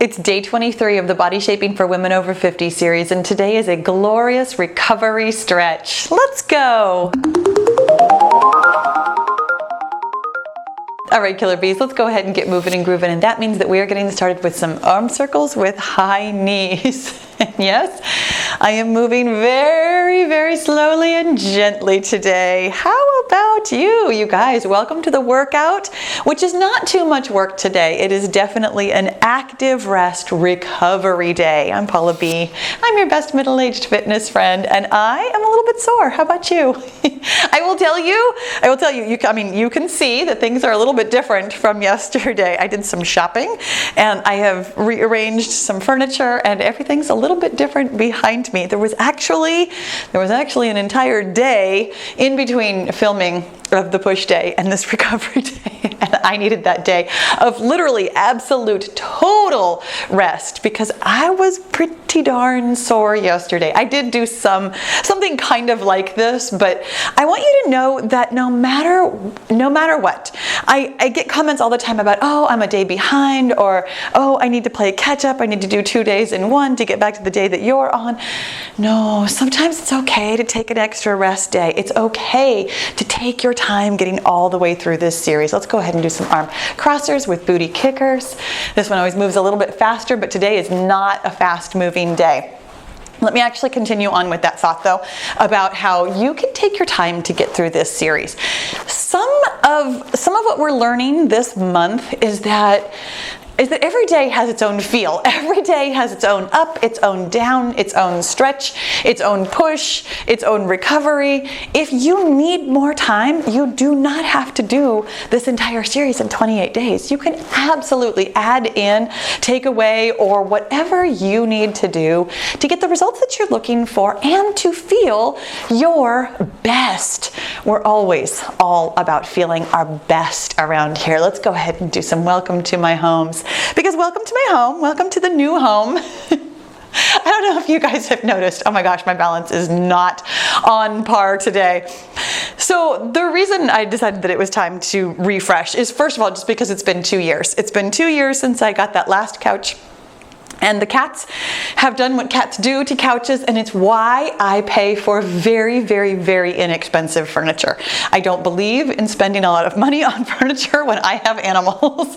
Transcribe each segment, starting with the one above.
It's day 23 of the Body Shaping for Women Over 50 series, and today is a glorious recovery stretch. Let's go. All right, Killer Bees, let's go ahead and get moving and grooving, and that means that we are getting started with some arm circles with high knees. Yes, I am moving very, very slowly and gently today. How about you? You guys, welcome to the workout, which is not too much work today. It is definitely an active rest recovery day. I'm Pahla B. I'm your best middle-aged fitness friend, and I am a little bit sore. How about you? I will tell you, you can see that things are a little bit different from yesterday. I did some shopping, and I have rearranged some furniture, and everything's a little bit different behind me. There was actually an entire day in between filming of the push day and this recovery day, and I needed that day of literally absolute total rest because I was pretty darn sore yesterday. I did do something kind of like this, but I want you to know that no matter what, I get comments all the time about, oh, I'm a day behind, or oh, I need to play catch up, I need to do 2 days in one to get back to the day that you're on. No, sometimes it's okay to take an extra rest day. It's okay to take your time getting all the way through this series. Let's go ahead and do some arm crossers with booty kickers. This one always moves a little bit faster, but today is not a fast moving day. Let me actually continue on with that thought though, about how you can take your time to get through this series. Some of what we're learning this month is that every day has its own feel. Every day has its own up, its own down, its own stretch, its own push, its own recovery. If you need more time, you do not have to do this entire series in 28 days. You can absolutely add in, take away, or whatever you need to do to get the results that you're looking for and to feel your best. We're always all about feeling our best around here. Let's go ahead and do some welcome to my homes. Because welcome to my home, welcome to the new home. I don't know if you guys have noticed, oh my gosh, my balance is not on par today. So the reason I decided that it was time to refresh is, first of all, just because it's been 2 years. It's been 2 years since I got that last couch. And the cats have done what cats do to couches, and it's why I pay for very, very, very inexpensive furniture. I don't believe in spending a lot of money on furniture when I have animals.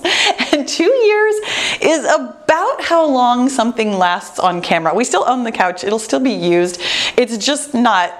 And 2 years is about how long something lasts on camera. We still own the couch. It'll still be used. It's just not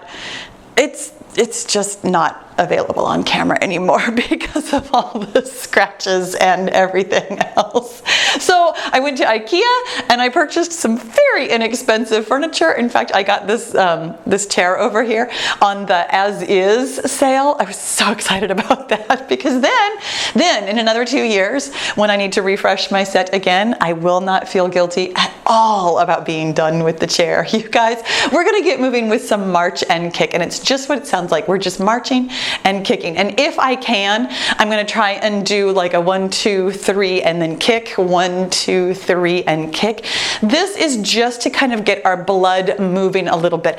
available on camera anymore because of all the scratches and everything else. So I went to IKEA and I purchased some very inexpensive furniture. In fact, I got this chair over here on the as is sale. I was so excited about that because then in another 2 years, when I need to refresh my set again, I will not feel guilty at all about being done with the chair. You guys, we're gonna get moving with some march and kick, and it's just what it sounds like. We're just marching and kicking. And if I can, I'm going to try and do like a 1, 2, 3 and then kick, 1, 2, 3 and kick. This is just to kind of get our blood moving a little bit.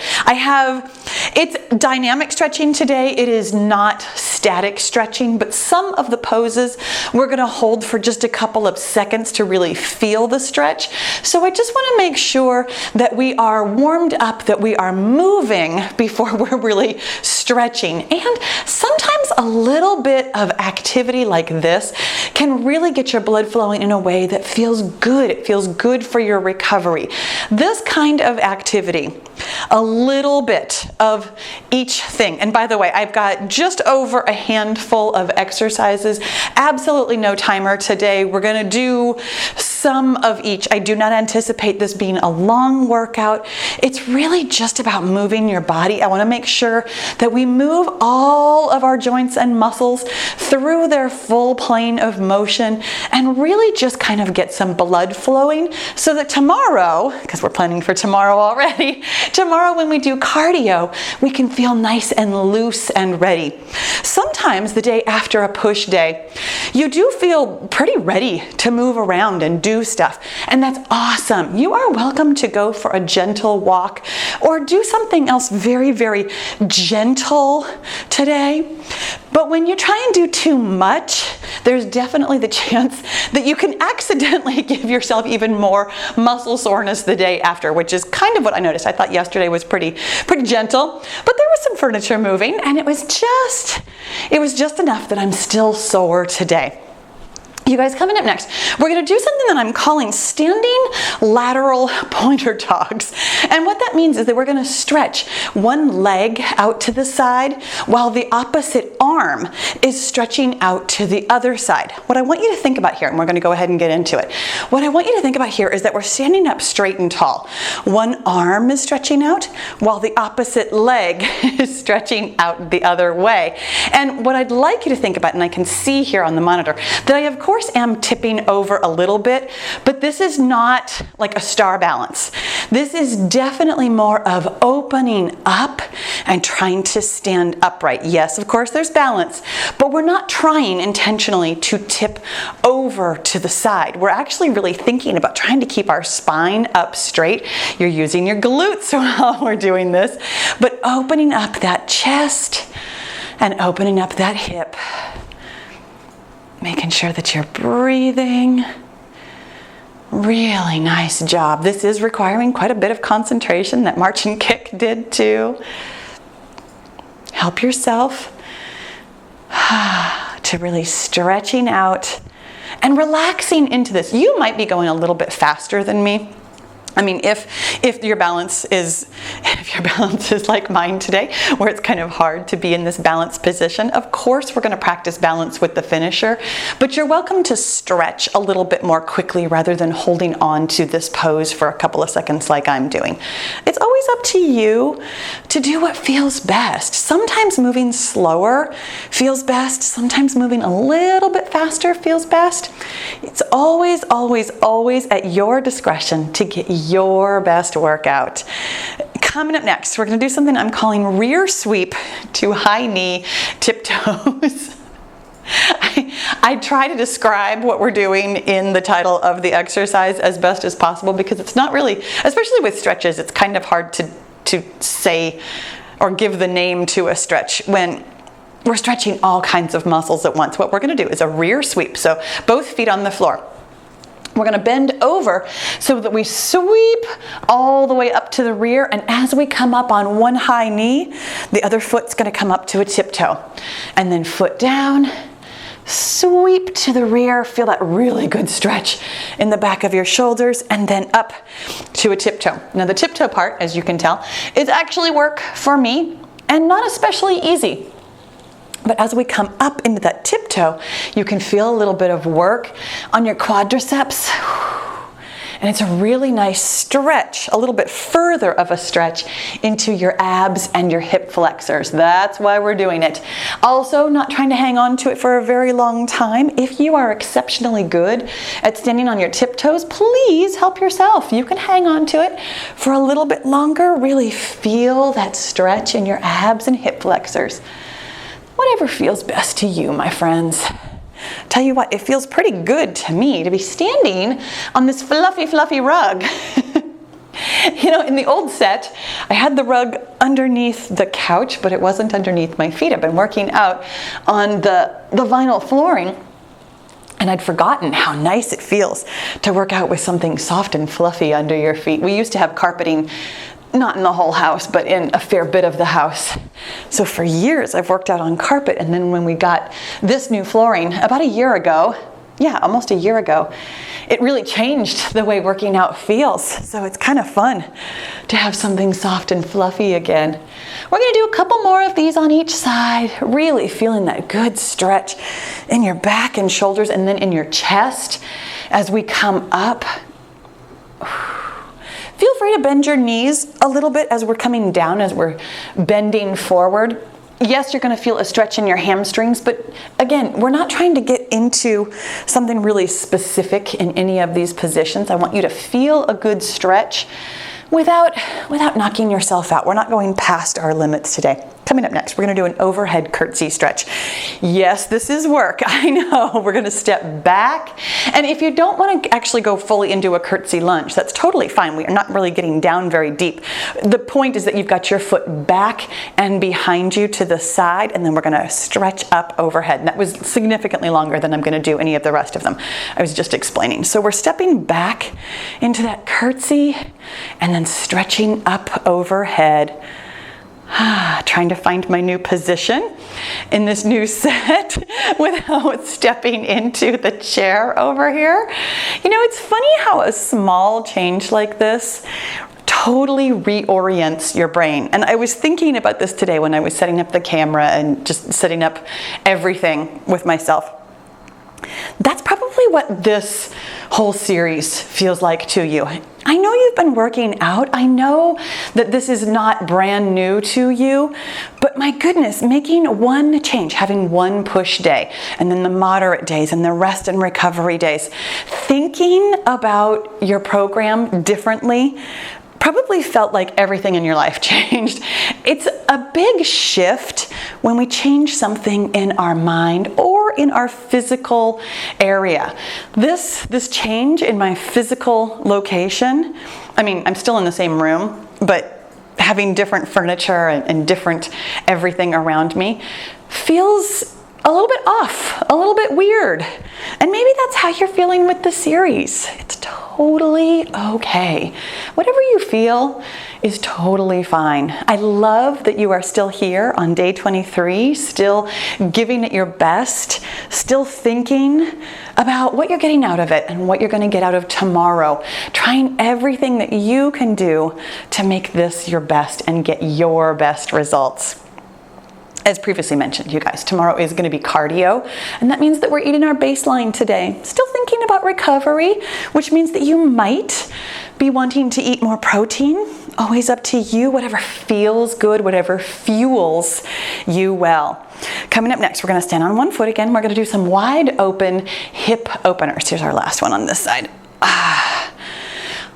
It's dynamic stretching today. It is not static stretching, but some of the poses we're going to hold for just a couple of seconds to really feel the stretch. So I just want to make sure that we are warmed up, that we are moving before we're really stretching. And sometimes a little bit of activity like this can really get your blood flowing in a way that feels good. It feels good for your recovery. This kind of activity, a little bit of each thing. And by the way, I've got just over a handful of exercises. Absolutely no timer today. We're going to do some of each. I do not anticipate this being a long workout. It's really just about moving your body. I want to make sure that we move all of our joints and muscles through their full plane of motion and really just kind of get some blood flowing so that tomorrow, because we're planning for tomorrow already, tomorrow when we do cardio, we can feel nice and loose and ready. Sometimes the day after a push day, you do feel pretty ready to move around and do stuff, and that's awesome. You are welcome to go for a gentle walk or do something else very, very gentle today. But when you try and do too much, there's definitely the chance that you can accidentally give yourself even more muscle soreness the day after, which is kind of what I noticed. I thought yesterday was pretty gentle, but there was some furniture moving, and it was just enough that I'm still sore today. You guys, coming up next, we're going to do something that I'm calling standing lateral pointer dogs. And what that means is that we're going to stretch one leg out to the side while the opposite arm is stretching out to the other side. What I want you to think about here, and we're going to go ahead and get into it. What I want you to think about here is that we're standing up straight and tall. One arm is stretching out while the opposite leg is stretching out the other way. And what I'd like you to think about, and I can see here on the monitor, that I of course am tipping over a little bit, but this is not like a star balance. This is definitely more of opening up and trying to stand upright. Yes, of course there's balance, but we're not trying intentionally to tip over to the side. We're actually really thinking about trying to keep our spine up straight. You're using your glutes while we're doing this, but opening up that chest and opening up that hip. Making sure that you're breathing. Really nice job. This is requiring quite a bit of concentration. That march and kick did too. Help yourself to really stretching out and relaxing into this. You might be going a little bit faster than me. I mean, if your balance is like mine today, where it's kind of hard to be in this balanced position, of course we're going to practice balance with the finisher, but you're welcome to stretch a little bit more quickly rather than holding on to this pose for a couple of seconds like I'm doing. It's always up to you to do what feels best. Sometimes moving slower feels best. Sometimes moving a little bit faster feels best. It's always, always, always at your discretion to get your best workout. Coming up next, we're going to do something I'm calling rear sweep to high knee tiptoes. I try to describe what we're doing in the title of the exercise as best as possible because it's not really, especially with stretches, it's kind of hard to say or give the name to a stretch when we're stretching all kinds of muscles at once. What we're going to do is a rear sweep. So both feet on the floor. We're going to bend over so that we sweep all the way up to the rear, and as we come up on one high knee, the other foot's going to come up to a tiptoe. And then foot down, sweep to the rear, feel that really good stretch in the back of your shoulders, and then up to a tiptoe. Now the tiptoe part, as you can tell, is actually work for me and not especially easy. But as we come up into that tiptoe, you can feel a little bit of work on your quadriceps. And it's a really nice stretch, a little bit further of a stretch into your abs and your hip flexors. That's why we're doing it. Also, not trying to hang on to it for a very long time. If you are exceptionally good at standing on your tiptoes, please help yourself. You can hang on to it for a little bit longer. Really feel that stretch in your abs and hip flexors. Whatever feels best to you, my friends. Tell you what, it feels pretty good to me to be standing on this fluffy, fluffy rug. You know, in the old set, I had the rug underneath the couch, but it wasn't underneath my feet. I've been working out on the vinyl flooring, and I'd forgotten how nice it feels to work out with something soft and fluffy under your feet. We used to have carpeting, not in the whole house, but in a fair bit of the house. So for years I've worked out on carpet, and then when we got this new flooring about a year ago, almost a year ago, it really changed the way working out feels. So it's kind of fun to have something soft and fluffy again. We're going to do a couple more of these on each side, really feeling that good stretch in your back and shoulders and then in your chest as we come up. Feel free to bend your knees a little bit as we're coming down, as we're bending forward. Yes, you're going to feel a stretch in your hamstrings, but again, we're not trying to get into something really specific in any of these positions. I want you to feel a good stretch without knocking yourself out. We're not going past our limits today. Coming up next, we're going to do an overhead curtsy stretch. Yes, this is work. I know. We're going to step back. And if you don't want to actually go fully into a curtsy lunge, that's totally fine. We are not really getting down very deep. The point is that you've got your foot back and behind you to the side, and then we're going to stretch up overhead. And that was significantly longer than I'm going to do any of the rest of them. I was just explaining. So we're stepping back into that curtsy and then stretching up overhead. Trying to find my new position in this new set without stepping into the chair over here. You know, it's funny how a small change like this totally reorients your brain. And I was thinking about this today when I was setting up the camera and just setting up everything with myself. That's probably what this whole series feels like to you. I know you've been working out. I know that this is not brand new to you, but my goodness, making one change, having one push day, and then the moderate days and the rest and recovery days, thinking about your program differently probably felt like everything in your life changed. It's a big shift when we change something in our mind or in our physical area. This change in my physical location, I mean, I'm still in the same room, but having different furniture and different everything around me feels a little bit off, a little bit weird. And maybe that's how you're feeling with the series. It's totally okay. Whatever you feel is totally fine. I love that you are still here on day 23, still giving it your best, still thinking about what you're getting out of it and what you're going to get out of tomorrow, trying everything that you can do to make this your best and get your best results. As previously mentioned, you guys, tomorrow is going to be cardio, and that means that we're eating our baseline today. Still thinking about recovery, which means that you might be wanting to eat more protein. Always up to you, whatever feels good, whatever fuels you well. Coming up next, we're going to stand on one foot again. We're going to do some wide open hip openers. Here's our last one on this side.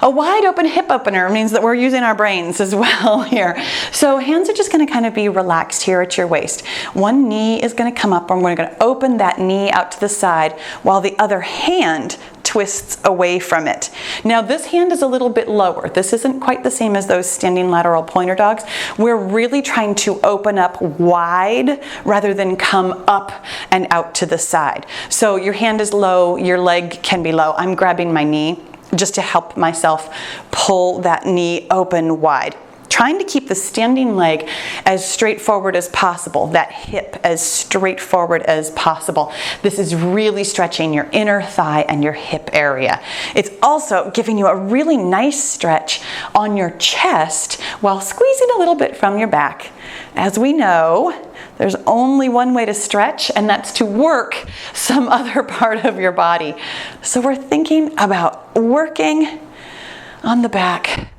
A wide open hip opener means that we're using our brains as well here. So hands are just going to kind of be relaxed here at your waist. One knee is going to come up, and we're going to open that knee out to the side while the other hand twists away from it. Now this hand is a little bit lower. This isn't quite the same as those standing lateral pointer dogs. We're really trying to open up wide rather than come up and out to the side. So your hand is low, your leg can be low. I'm grabbing my knee just to help myself pull that knee open wide. Trying to keep the standing leg as straightforward as possible, that hip as straightforward as possible. This is really stretching your inner thigh and your hip area. It's also giving you a really nice stretch on your chest while squeezing a little bit from your back. As we know, there's only one way to stretch, and that's to work some other part of your body. So we're thinking about working on the back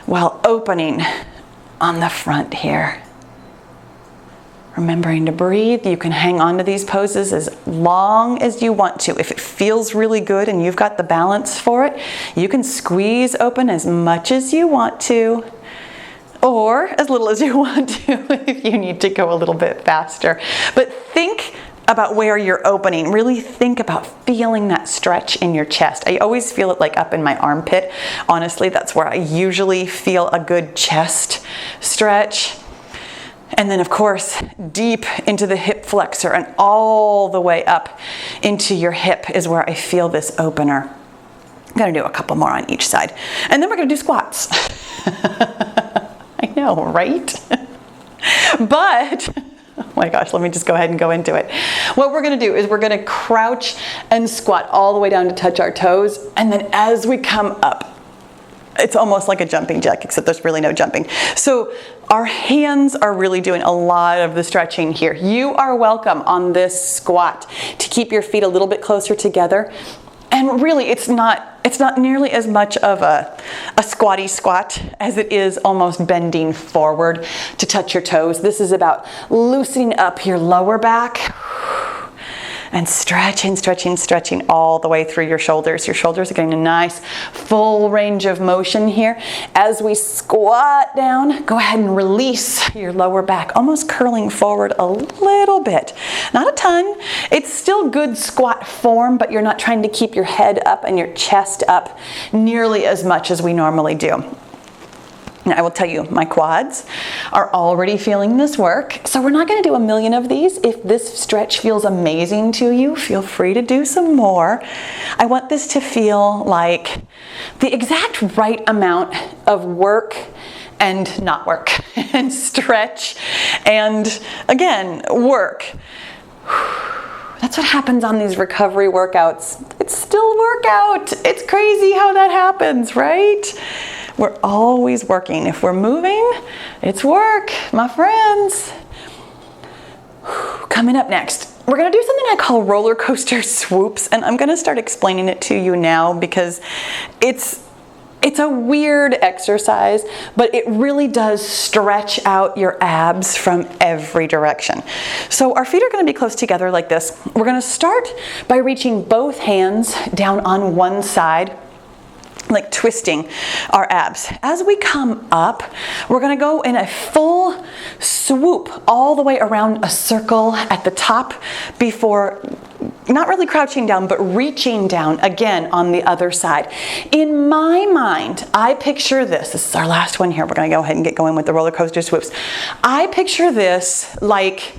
while opening on the front here. Remembering to breathe. You can hang on to these poses as long as you want to. If it feels really good and you've got the balance for it, you can squeeze open as much as you want to, or as little as you want to if you need to go a little bit faster. But think about where you're opening. Really think about feeling that stretch in your chest. I always feel it like up in my armpit. Honestly, that's where I usually feel a good chest stretch. And then of course, deep into the hip flexor and all the way up into your hip is where I feel this opener. I'm gonna do a couple more on each side. And then we're gonna do squats. I know, right? But, oh my gosh, let me just go ahead and go into it. What we're gonna do is we're gonna crouch and squat all the way down to touch our toes. And then as we come up, it's almost like a jumping jack, except there's really no jumping. So our hands are really doing a lot of the stretching here. You are welcome on this squat to keep your feet a little bit closer together. And really, it's not nearly as much of a squatty squat as it is almost bending forward to touch your toes. This is about loosening up your lower back and stretching, stretching, stretching all the way through your shoulders. Your shoulders are getting a nice full range of motion here. As we squat down, go ahead and release your lower back, almost curling forward a little bit. Not a ton. It's still good squat form, but you're not trying to keep your head up and your chest up nearly as much as we normally do. Now, I will tell you, my quads are already feeling this work, so we're not going to do a million of these. If this stretch feels amazing to you, feel free to do some more. I want this to feel like the exact right amount of work and not work, and stretch, and again, work. That's what happens on these recovery workouts. It's still workout. It's crazy how that happens, right? We're always working. If we're moving, it's work, my friends. Coming up next, we're gonna do something I call roller coaster swoops, and I'm gonna start explaining it to you now because it's a weird exercise, but it really does stretch out your abs from every direction. So our feet are gonna be close together like this. We're gonna start by reaching both hands down on one side, like twisting our abs. As we come up, we're gonna go in a full swoop all the way around a circle at the top before not really crouching down, but reaching down again on the other side. In my mind, I picture this. This is our last one here. We're gonna go ahead and get going with the roller coaster swoops. I picture this like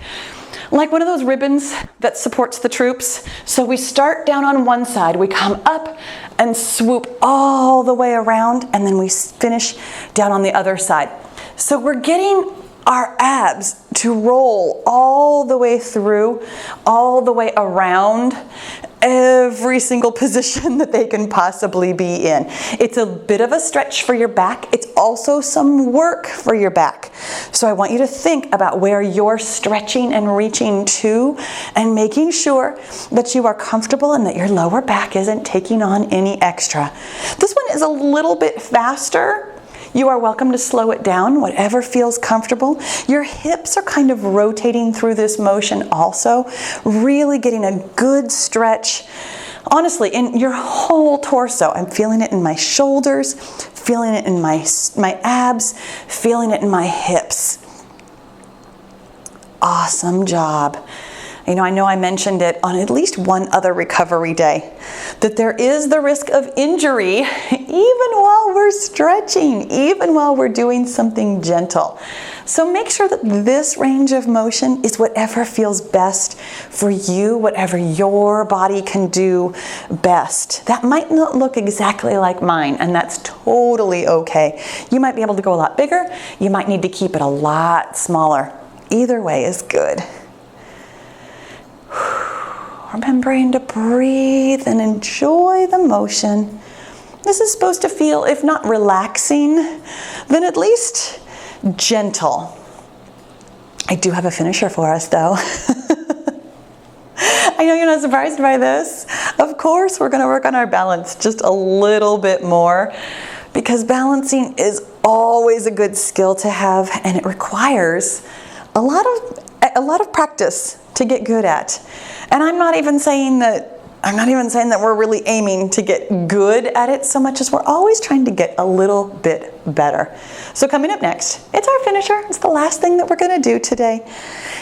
one of those ribbons that supports the troops. So we start down on one side, we come up and swoop all the way around, and then we finish down on the other side. So we're getting our abs to roll all the way through, all the way around every single position that they can possibly be in. It's a bit of a stretch for your back. It's also some work for your back. So I want you to think about where you're stretching and reaching to and making sure that you are comfortable and that your lower back isn't taking on any extra. This one is a little bit faster. You are welcome to slow it down, whatever feels comfortable. Your hips are kind of rotating through this motion also, really getting a good stretch. Honestly, in your whole torso. I'm feeling it in my shoulders, feeling it in my abs, feeling it in my hips. Awesome job. You know, I know I mentioned it on at least one other recovery day, that there is the risk of injury even while we're stretching, even while we're doing something gentle. So make sure that this range of motion is whatever feels best for you, whatever your body can do best. That might not look exactly like mine, and that's totally okay. You might be able to go a lot bigger. You might need to keep it a lot smaller. Either way is good. Remembering to breathe and enjoy the motion. This is supposed to feel, if not relaxing, then at least gentle. I do have a finisher for us though. I know you're not surprised by this. Of course, we're going to work on our balance just a little bit more, because balancing is always a good skill to have, and it requires a lot of practice to get good at. And I'm not even saying that we're really aiming to get good at it so much as we're always trying to get a little bit better. So coming up next, it's our finisher. It's the last thing that we're going to do today.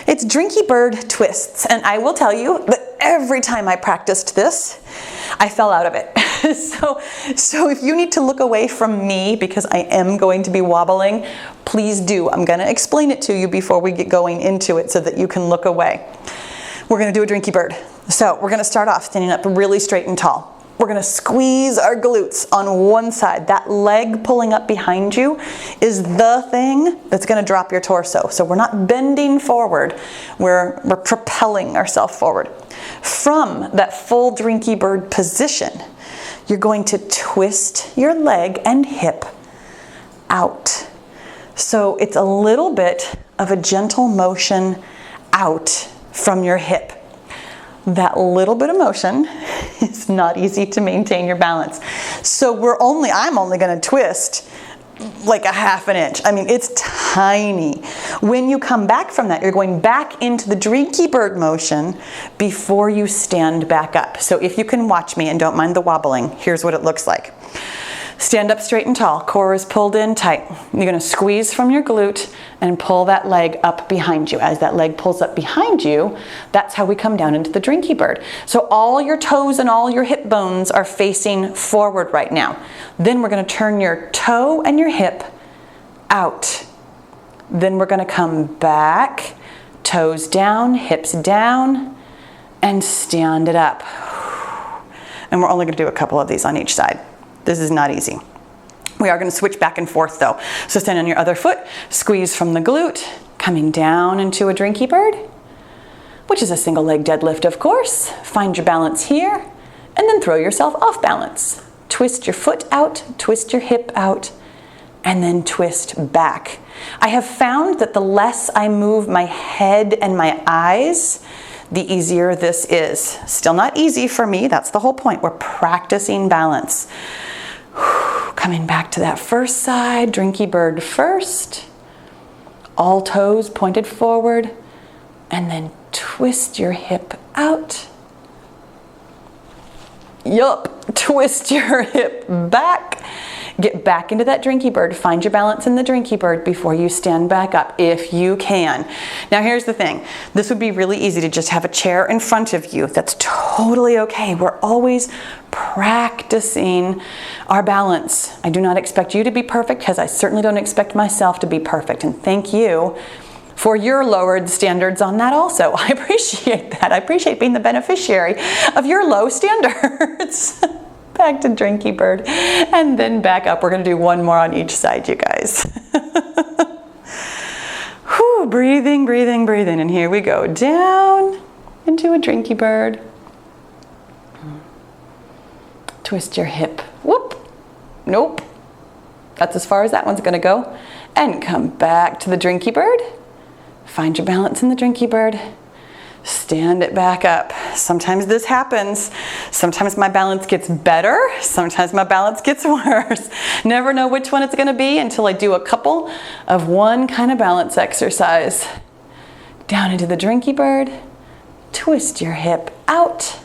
It's Drinky Bird twists. And I will tell you that every time I practiced this, I fell out of it. So if you need to look away from me because I am going to be wobbling, please do. I'm going to explain it to you before we get going into it so that you can look away. We're going to do a Drinky Bird. So we're going to start off standing up really straight and tall. We're going to squeeze our glutes on one side. That leg pulling up behind you is the thing that's going to drop your torso. So we're not bending forward. We're propelling ourselves forward. From that full Drinky Bird position, you're going to twist your leg and hip out. So it's a little bit of a gentle motion out from your hip. That little bit of motion is not easy to maintain your balance. So I'm only going to twist like a half an inch. I mean, it's tiny. When you come back from that, you're going back into the Drinky Bird motion before you stand back up. So if you can watch me and don't mind the wobbling, here's what it looks like. Stand up straight and tall, core is pulled in tight. You're gonna squeeze from your glute and pull that leg up behind you. As that leg pulls up behind you, that's how we come down into the Drinky Bird. So all your toes and all your hip bones are facing forward right now. Then we're gonna turn your toe and your hip out. Then we're gonna come back, toes down, hips down, and stand it up. And we're only gonna do a couple of these on each side. This is not easy. We are going to switch back and forth though. So stand on your other foot, squeeze from the glute, coming down into a Drinky Bird, which is a single leg deadlift, of course. Find your balance here, and then throw yourself off balance. Twist your foot out, twist your hip out, and then twist back. I have found that the less I move my head and my eyes, the easier this is. Still not easy for me. That's the whole point. We're practicing balance. Coming back to that first side, Drinky Bird first. All toes pointed forward, and then twist your hip out. Yup, twist your hip back. Get back into that Drinky Bird. Find your balance in the Drinky Bird before you stand back up, if you can. Now here's the thing. This would be really easy to just have a chair in front of you. That's totally okay. We're always practicing our balance. I do not expect you to be perfect, because I certainly don't expect myself to be perfect. And thank you for your lowered standards on that also. I appreciate that. I appreciate being the beneficiary of your low standards. Back to Drinky Bird, and then back up. We're gonna do one more on each side, you guys. Whew, breathing, breathing, breathing, and here we go. Down into a Drinky Bird. Twist your hip. Whoop. Nope. That's as far as that one's gonna go. And come back to the Drinky Bird. Find your balance in the Drinky Bird. Stand it back up. Sometimes this happens. Sometimes my balance gets better. Sometimes my balance gets worse. Never know which one it's gonna be until I do a couple of one kind of balance exercise. Down into the Drinky Bird. Twist your hip out.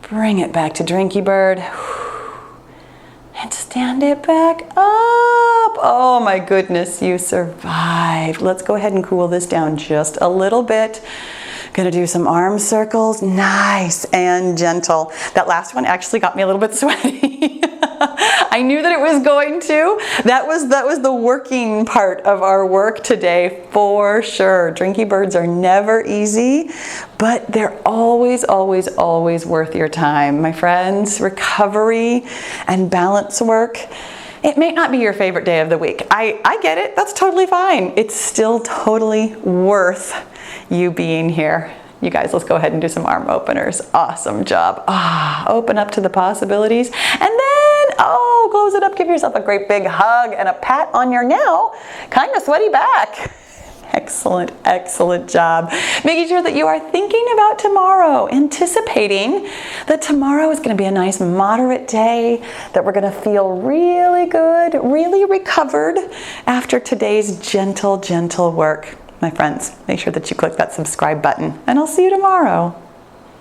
Bring it back to Drinky Bird. And stand it back up. Oh my goodness, you survived. Let's go ahead and cool this down just a little bit. Gonna do some arm circles, nice and gentle. That last one actually got me a little bit sweaty. I knew that it was going to. That was the working part of our work today for sure. Drinky Birds are never easy, but they're always, always, always worth your time. My friends, recovery and balance work, it may not be your favorite day of the week. I get it, that's totally fine. It's still totally worth you being here. You guys, let's go ahead and do some arm openers. Awesome job. Open up to the possibilities, and then, close it up. Give yourself a great big hug and a pat on your now kind of sweaty back. Excellent, excellent job. Making sure that you are thinking about tomorrow, anticipating that tomorrow is going to be a nice moderate day, that we're going to feel really good, really recovered after today's gentle, gentle work. My friends, make sure that you click that subscribe button, and I'll see you tomorrow.